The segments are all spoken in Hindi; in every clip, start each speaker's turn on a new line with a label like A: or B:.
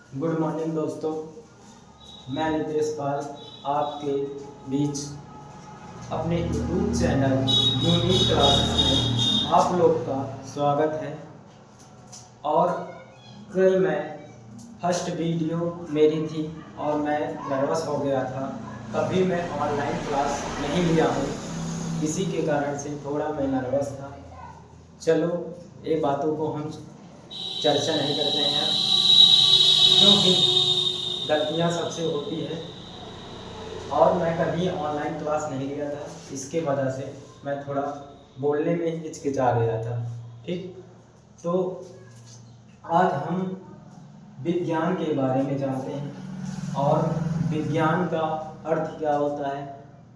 A: गुड मॉर्निंग दोस्तों, मैं नितेश पाल आपके बीच अपने यूट्यूब चैनल यूनिक क्लासेस में आप लोग का स्वागत है। और कल मैं फर्स्ट वीडियो मेरी थी और मैं नर्वस हो गया था। कभी मैं ऑनलाइन क्लास नहीं लिया हूँ, इसी के कारण से थोड़ा मैं नर्वस था। चलो ये बातों को हम चर्चा नहीं करते हैं क्योंकि गलतियाँ सबसे होती है और मैं कभी ऑनलाइन क्लास नहीं लिया था, इसके वजह से मैं थोड़ा बोलने में हिचकिचा गया था। ठीक, तो आज हम विज्ञान के बारे में जानते हैं और विज्ञान का अर्थ क्या होता है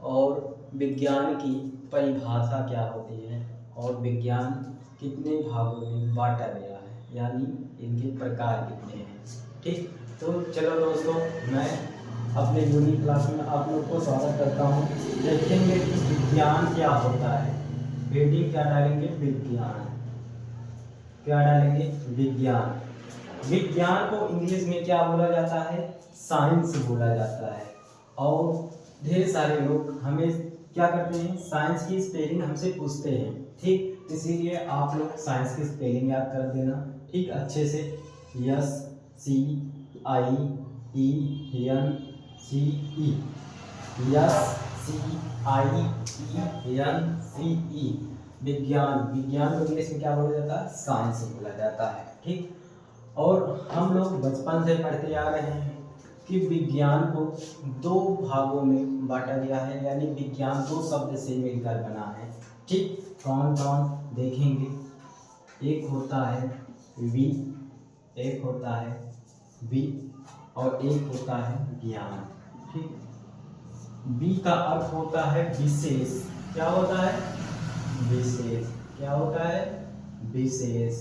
A: और विज्ञान की परिभाषा क्या होती है और विज्ञान कितने भागों में बांटा गया है, यानी इनके प्रकार कितने हैं। ठीक, तो चलो दोस्तों, मैं अपने यूनिक क्लास में आप लोग को स्वागत करता हूँ। देखेंगे कि विज्ञान क्या होता है। हेडिंग क्या डालेंगे? विज्ञान। क्या डालेंगे? विज्ञान। विज्ञान को इंग्लिश में क्या बोला जाता है? साइंस बोला जाता है। और ढेर सारे लोग हमें क्या करते हैं, साइंस की स्पेलिंग हमसे पूछते हैं। ठीक, इसीलिए आप लोग साइंस की स्पेलिंग याद कर देना। ठीक, अच्छे से। SCIENCE, SCIENCE। विज्ञान, विज्ञान को इंग्लिश में क्या बोला जाता है? साइंस बोला जाता है। ठीक, और हम लोग बचपन से पढ़ते आ रहे हैं कि विज्ञान को दो भागों में बांटा गया है, यानी विज्ञान दो शब्द से मिलकर बना है। ठीक, कौन कौन देखेंगे? एक होता है वि, एक होता है वि और एक होता है ज्ञान। ठीक, वि का अर्थ होता है विशेष। क्या होता है? विशेष। क्या होता है? विशेष।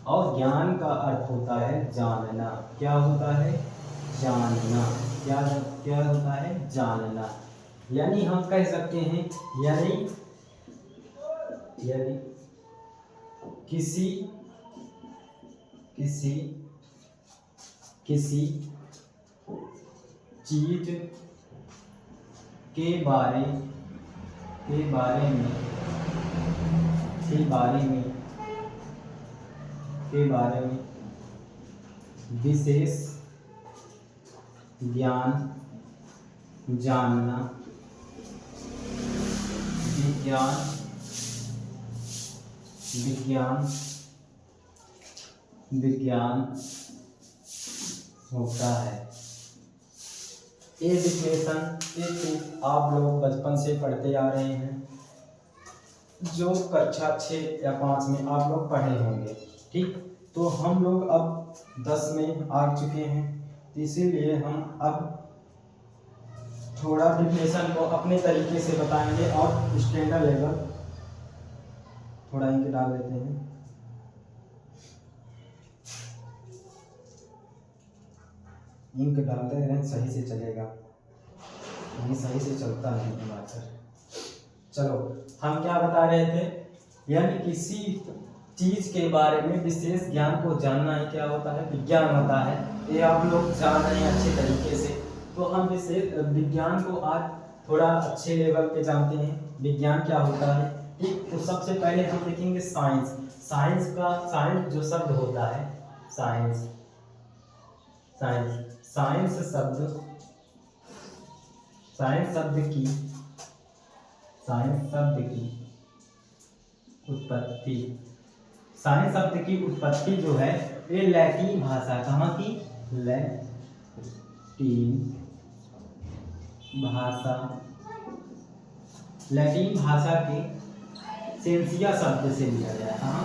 A: और ज्ञान का अर्थ होता है जानना। क्या होता है? जानना। क्या क्या होता है? जानना। यानी हम कह सकते हैं, यानी यदि किसी किसी किसी चीज के बारे के बारे में के बारे में के बारे में विशेष ज्ञान जानना विज्ञान विज्ञान विज्ञान होता है। ये डिफिनेशन एक चीज आप लोग बचपन से पढ़ते आ रहे हैं, जो कक्षा 6 या 5 में आप लोग पढ़े होंगे। ठीक, तो हम लोग अब 10 में आ चुके हैं, तो इसीलिए हम अब थोड़ा डिफिनेशन को अपने तरीके से बताएंगे और स्टैंडर्ड लेवल थोड़ा इंक डाल देते हैं। इंक डालते हैं, सही से चलेगा, नहीं सही से चलता नहीं टमाटर। चलो, हम क्या बता रहे थे, यानी किसी चीज के बारे में विशेष ज्ञान को जानना ही क्या होता है? विज्ञान होता है। ये आप लोग जान रहे हैं अच्छे तरीके से। तो हम विशेष विज्ञान को आज थोड़ा अच्छे लेवल पे जानते हैं। विज्ञान क्या होता है? ठीक, तो सबसे पहले हम देखेंगे साइंस। साइंस जो शब्द होता है, साइंस साइंस साइंस शब्द की उत्पत्ति जो है, ये लैटिन भाषा, कहाँ की? लैटिन भाषा के सेंसिया शब्द से लिया गया। कहाँ?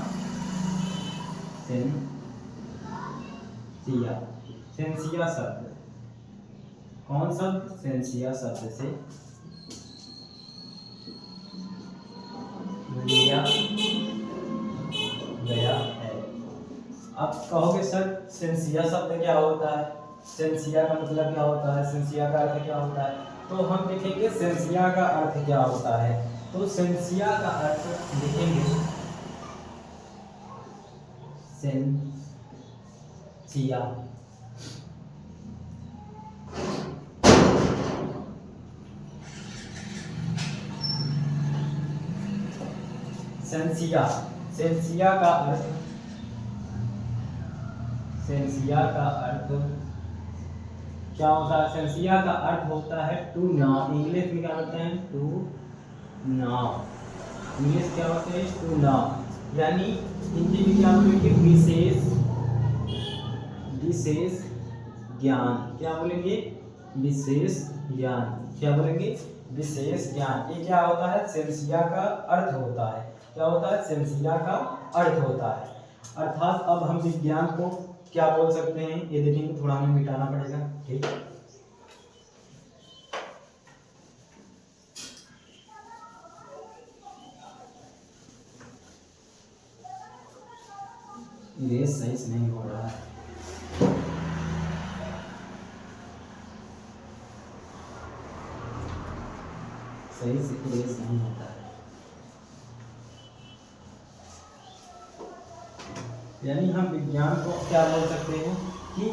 A: सेंसिया शब्द। कौन शब्द? सेंसिया शब्द से लिया गया है। अब कहोगे सर सेंसिया शब्द क्या होता है? सेंसिया का मतलब क्या होता है? सेंसिया का अर्थ क्या होता है? तो हम देखेंगे सेंसिया का अर्थ क्या होता है। तो सेंसिया का अर्थ लिखेंगे, सेंसिया सेंसिया, सेंसिया का अर्थ, सेंसिया का अर्थ क्या होता है? सेंसिया का अर्थ होता है टू नाव। इंग्लिश में क्या होता है? To now. इंग्लिश क्या होता है? टू नाव। यानी हिंदी में क्या बोलेंगे? विशेष, विशेष ज्ञान। क्या बोलेंगे? विशेष ज्ञान। क्या बोलेंगे? विशेष ज्ञान। ये क्या होता है? सेंसिया का अर्थ होता है। क्या होता है? सेंसिया का अर्थ होता है। अर्थात अब हम विज्ञान को क्या बोल सकते हैं ये देखेंगे। थोड़ा हमें मिटाना पड़ेगा, ठीक। ये सही से नहीं हो रहा है। सही से इरेज नहीं होता है। यानी हम विज्ञान को क्या बोल सकते हैं कि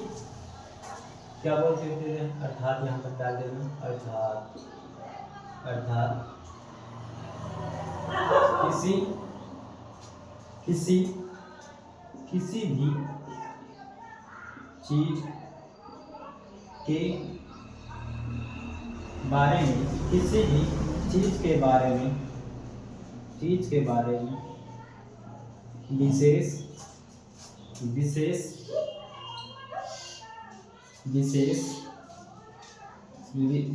A: क्या बोल सकते हैं? अर्थात यहाँ पर डाल देना, अर्थात, अर्थात किसी किसी किसी भी चीज के बारे में, किसी भी चीज के बारे में, चीज के बारे में विशेष, विशेष, विशेष,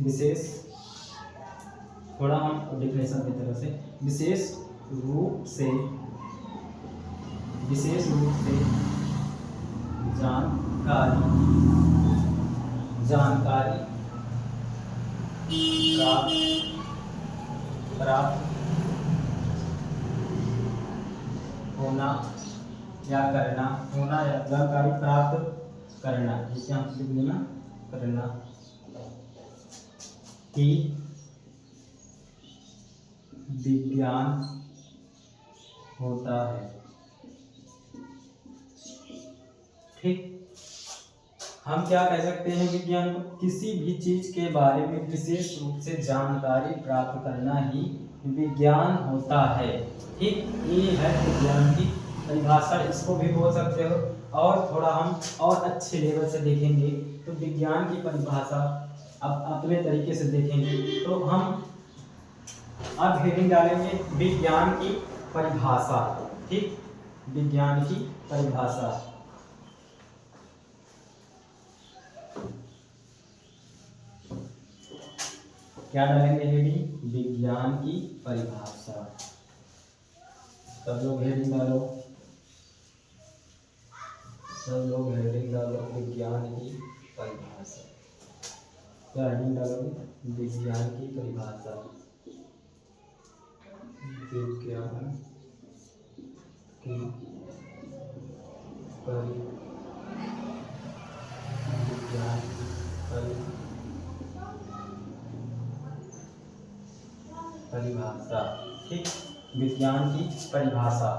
A: विशेष, थोड़ा हम डिफिनेशन की तरफ से, विशेष रूप से, विशेष रूप से जानकारी, जानकारी प्राप्त होना या करना, होना या जानकारी प्राप्त करना, जिसे हम लिख लेना, करना ही विज्ञान होता है, ठीक। हम क्या कह सकते हैं विज्ञान को? किसी भी चीज के बारे में विशेष रूप से जानकारी प्राप्त करना ही विज्ञान होता है, ठीक। ये है विज्ञान की परिभाषा, इसको भी बोल सकते हो। और थोड़ा हम और अच्छे लेवल से देखेंगे तो विज्ञान की परिभाषा अब अपने तरीके से देखेंगे तो हम अब हेडिंग डालेंगे विज्ञान की परिभाषा, ठीक। विज्ञान की परिभाषा, क्या डालेंगे? हेडिंग विज्ञान की परिभाषा। सब लोग हेडिंग डालो, सब लोग हेडिंग डालो विज्ञान की परिभाषा। क्या हेडिंग डालोगे? विज्ञान की परिभाषा, विज्ञान की विज्ञान परिभाषा, ठीक। विज्ञान की परिभाषा,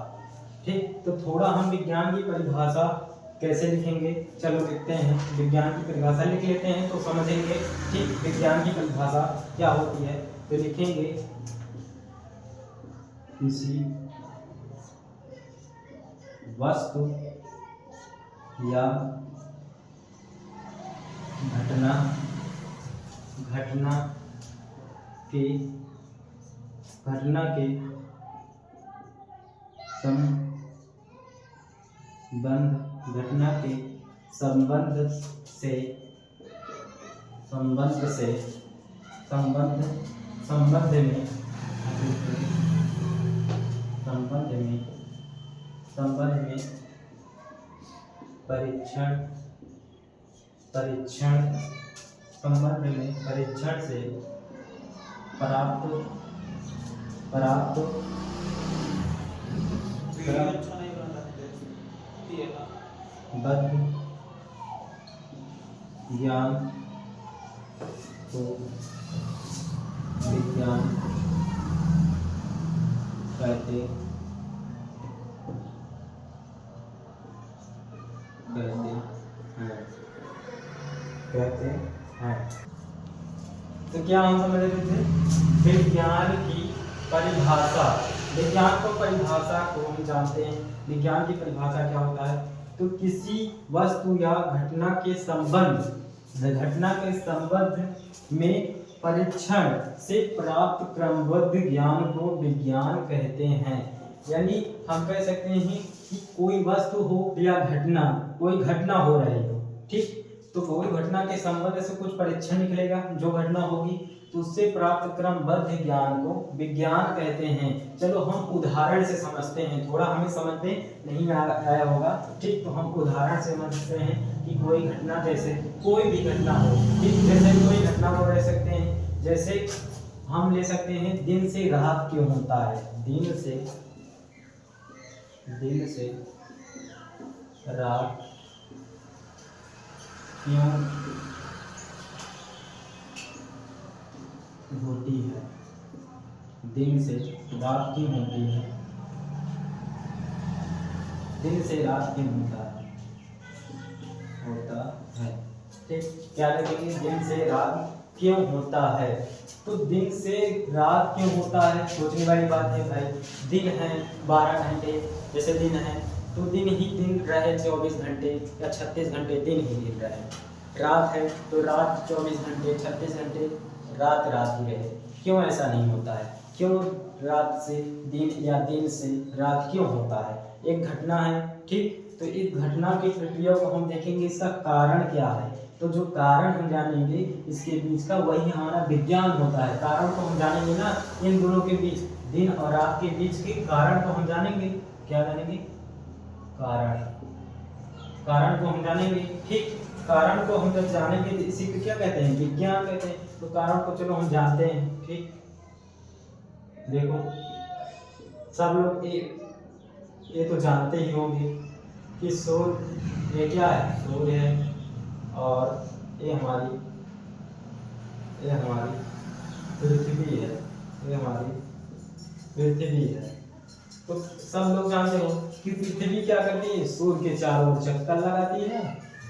A: ठीक। तो थोड़ा हम विज्ञान की परिभाषा कैसे लिखेंगे, चलो लिखते हैं। विज्ञान की परिभाषा लिख लेते हैं तो समझेंगे, ठीक। विज्ञान की परिभाषा क्या होती है तो लिखेंगे किसी वस्तु या घटना, घटना के संबंध, घटना के संबंध से, संबंध से, संबंध, संबंध में, संबंध में, संबंध में परीक्षण, परीक्षण, संबंध में परीक्षण से प्राप्त, प्राप्त बद्ध ज्ञान को विज्ञान कहते हैं, कहते हैं। तो क्या हम समझ रहे थे? विज्ञान की परिभाषा, विज्ञान को परिभाषा को हम जानते हैं। विज्ञान की परिभाषा क्या होता है? तो किसी वस्तु या घटना के संबंध में परीक्षण से प्राप्त क्रमबद्ध ज्ञान को विज्ञान कहते हैं। यानी हम कह सकते हैं कि कोई वस्तु हो या घटना, कोई घटना हो रही हो, ठीक, तो कोई घटना के संबंध से कुछ परीक्षण निकलेगा, जो घटना होगी तो उससे प्राप्त क्रमबद्ध ज्ञान को विज्ञान कहते हैं। चलो हम उदाहरण से समझते हैं, थोड़ा हमें समझ में नहीं आया होगा, ठीक, तो हम उदाहरण से समझते हैं कि कोई घटना, जैसे कोई भी घटना हो, ठीक, जैसे कोई घटना को रह सकते हैं, जैसे हम ले सकते हैं दिन से रात क्यों होता है, दिन से रात क्यों होती है, दिन से रात क्यों होती है, दिन से रात क्यों होता है, ठीक, क्या लिखेंगे? दिन से रात क्यों होता है। तो दिन से रात क्यों होता है, सोचने वाली बात है भाई। दिन है 12 घंटे, जैसे दिन है तो दिन ही दिन रहे 24 घंटे या 36 घंटे, दिन ही दिन रहे। रात है तो रात 24 घंटे 36 घंटे रात रात ही रहे। क्यों ऐसा नहीं होता है? क्यों रात से दिन या दिन से रात क्यों होता है? एक घटना है, ठीक, तो इस घटना की प्रक्रिया को हम देखेंगे, इसका कारण क्या है। तो जो कारण हम जानेंगे इसके बीच का, वही हमारा विज्ञान होता है। कारण को हम जानेंगे ना, इन दोनों के बीच, दिन और रात के बीच के कारण को हम जानेंगे। क्या जानेंगे? कारण को हम जानेंगे, ठीक। कारण को हम जब जानेंगे तो इसी को क्या कहते हैं? विज्ञान कहते हैं। तो कारण को चलो हम जानते हैं, ठीक। देखो सब लोग ये तो जानते ही होंगे कि सूर्य, ये क्या है? सूर्य है, और ये हमारी पृथ्वी है, ये हमारी पृथ्वी है। तो सब लोग जानते हो कि पृथ्वी क्या करती है? सूर्य के चारों ओर चक्कर लगाती है,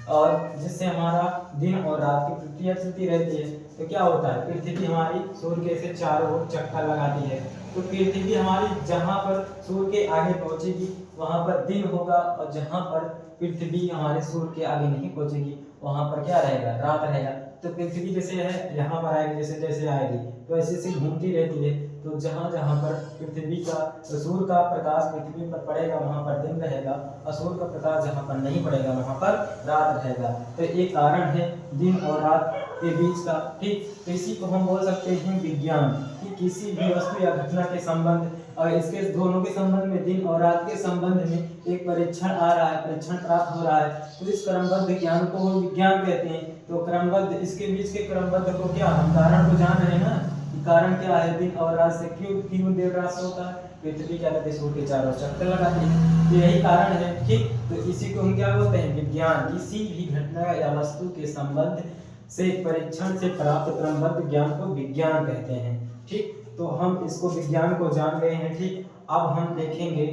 A: और जिससे हमारा दिन और रात की प्रक्रिया चलती रहती है। तो क्या होता है? पृथ्वी हमारी सूर्य के चारों ओर चक्कर लगाती है। तो पृथ्वी हमारी जहाँ पर सूर्य के आगे पहुँचेगी वहाँ पर दिन होगा, और जहाँ पर पृथ्वी हमारे सूर्य के आगे नहीं पहुँचेगी वहाँ पर क्या रहेगा? रात रहेगा। तो पृथ्वी जैसे है यहाँ पर आएगी, जैसे जैसे आएगी तो ऐसे ऐसे घूमती रहती है। तो जहाँ जहाँ पर पृथ्वी का, सूर्य का प्रकाश पृथ्वी पर पड़ेगा वहाँ पर दिन रहेगा, और सूर्य का प्रकाश जहाँ पर नहीं पड़ेगा वहाँ पर रात रहेगा। तो एक कारण है दिन और रात के बीच का, ठीक। तो इसी को हम बोल सकते हैं विज्ञान, कि किसी भी वस्तु या घटना के संबंध और इसके दोनों के संबंध में, दिन और रात के संबंध में एक परीक्षण आ रहा है, परीक्षण प्राप्त हो रहा है, तो इस क्रमबद्ध ज्ञान को हम विज्ञान कहते हैं। तो क्रमबद्ध, इसके बीच के क्रमबद्ध को क्या, हम कारण को जान रहे हैं ना, कि कारण क्या है? दिन और रात से क्यों देर रात से होता है? पृथ्वी क्या करती है? सूर्य के चारों ओर चक्कर लगाती है, तो यही कारण है, ठीक। तो इसी को हम क्या बोलते हैं? विज्ञान। किसी भी घटना या वस्तु के संबंध से परीक्षण से प्राप्त क्रमबद्ध ज्ञान को विज्ञान कहते हैं, ठीक। तो हम इसको विज्ञान को जान गए हैं, ठीक। अब हम देखेंगे,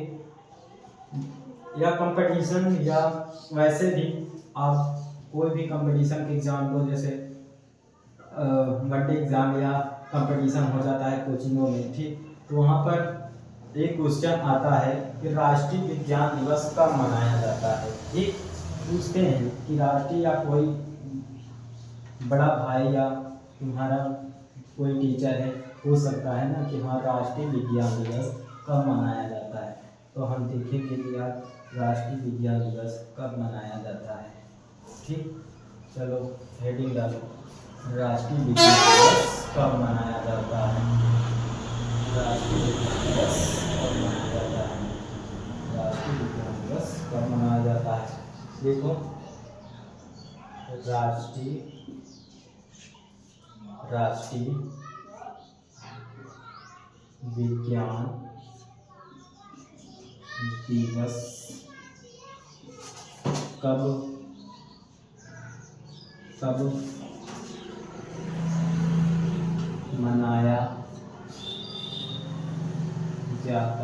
A: या कंपटीशन या वैसे भी आप कोई भी कंपटीशन के एग्जाम को, जैसे वनडे एग्जाम या कंपटीशन हो जाता है कोचिंगों में, ठीक, तो वहाँ पर एक क्वेश्चन आता है कि राष्ट्रीय विज्ञान दिवस कब मनाया जाता है, ठीक। पूछते हैं कि राष्ट्रीय, या कोई बड़ा भाई या तुम्हारा कोई टीचर है, हो सकता है ना कि हाँ राष्ट्रीय विज्ञान दिवस कब मनाया जाता है। तो हम देखेंगे कि यार राष्ट्रीय विज्ञान दिवस कब मनाया जाता है, ठीक। चलो हेडिंग डालो, राष्ट्रीय विज्ञान दिवस कब मनाया जाता है, राष्ट्रीय विज्ञान दिवस कब मनाया जाता है, राष्ट्रीय विज्ञान दिवस कब मनाया जाता है। देखो, राष्ट्रीय विज्ञान दिवस कब मनाया जाता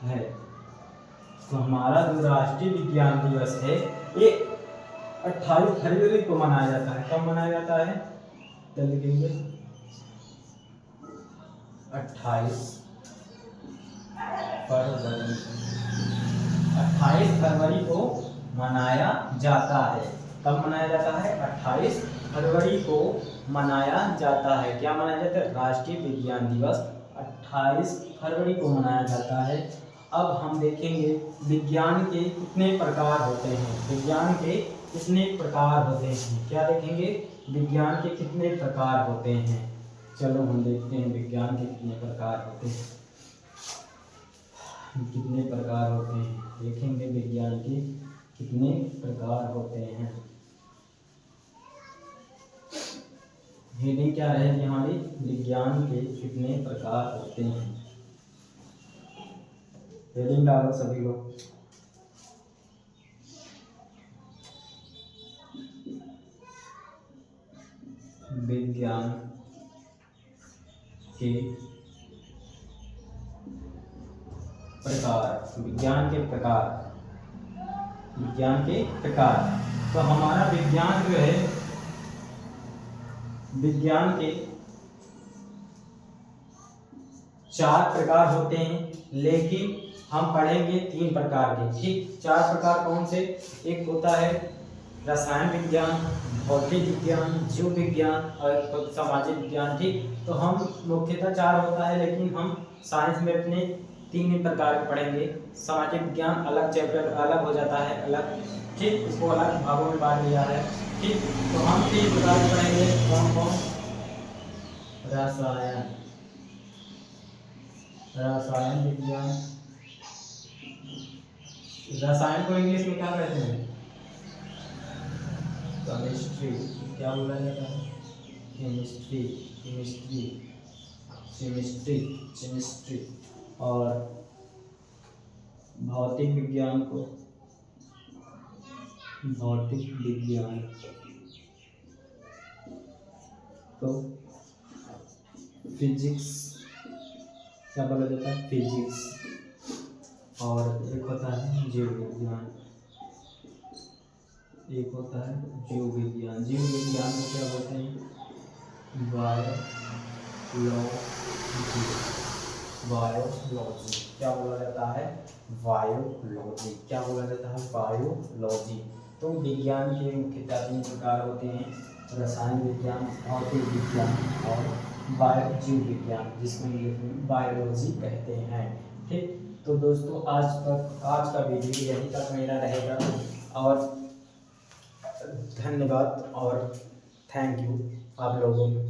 A: है। तो हमारा जो राष्ट्रीय विज्ञान दिवस है ये 28 फरवरी को मनाया जाता है। कब मनाया जाता है? 28 फरवरी 28 फरवरी को मनाया जाता है। कब मनाया जाता है? 28 फरवरी को मनाया जाता है। क्या मनाया जाता है? राष्ट्रीय विज्ञान दिवस 28 फरवरी को मनाया जाता है। अब हम देखेंगे विज्ञान के कितने प्रकार होते हैं। विज्ञान के कितने प्रकार होते हैं? क्या देखेंगे? विज्ञान के कितने प्रकार होते हैं। चलो हम देखते हैं विज्ञान के कितने प्रकार होते हैं। कितने प्रकार होते हैं देखेंगे विज्ञान के कितने प्रकार होते हैं। हेडिंग क्या रहेगी हमारी? विज्ञान के कितने प्रकार होते हैं। हेडिंग डालो सभी लोग। विज्ञान के प्रकार। विज्ञान के प्रकार। विज्ञान के प्रकार। तो हमारा विज्ञान जो है, विज्ञान के 4 प्रकार होते हैं, लेकिन हम पढ़ेंगे 3 प्रकार के। ठीक, 4 प्रकार कौन से? एक होता है रसायन विज्ञान, भौतिक विज्ञान, जीव विज्ञान और सामाजिक विज्ञान। ठीक, तो हम मुख्यतः 4 होता है, लेकिन हम साइंस में अपने 3 ही प्रकार के पढ़ेंगे। सामाजिक विज्ञान अलग चैप्टर अलग हो जाता है, अलग। ठीक, इसको अलग भागों में बांट दिया है। ठीक, तो हम 3 प्रकार पढ़ेंगे। कौन कौन? रसायन, रसायन विज्ञान। रसायन को इंग्लिश में क्या कहते हैं? केमिस्ट्री। क्या बोला जाता है? Chemistry, chemistry, chemistry, chemistry. और भौतिक विज्ञान को भौतिक विज्ञान तो फिजिक्स। क्या बोला जाता है? फिजिक्स। और एक होता है जीव विज्ञान। एक होता है जीव विज्ञान। जीव विज्ञान को क्या बोलते हैं? बायोलॉजी। बायोलॉजी। क्या बोला जाता है? बायोलॉजी। क्या बोला जाता है? बायोलॉजी। तो विज्ञान के मुख्यतः 3 प्रकार होते हैं, रसायन विज्ञान, भौतिक विज्ञान और जीव विज्ञान, जिसमें बायोलॉजी कहते हैं। ठीक, तो दोस्तों आज का वीडियो यहीं तक मेरा रहेगा। और धन्यवाद और थैंक यू आप लोगों को।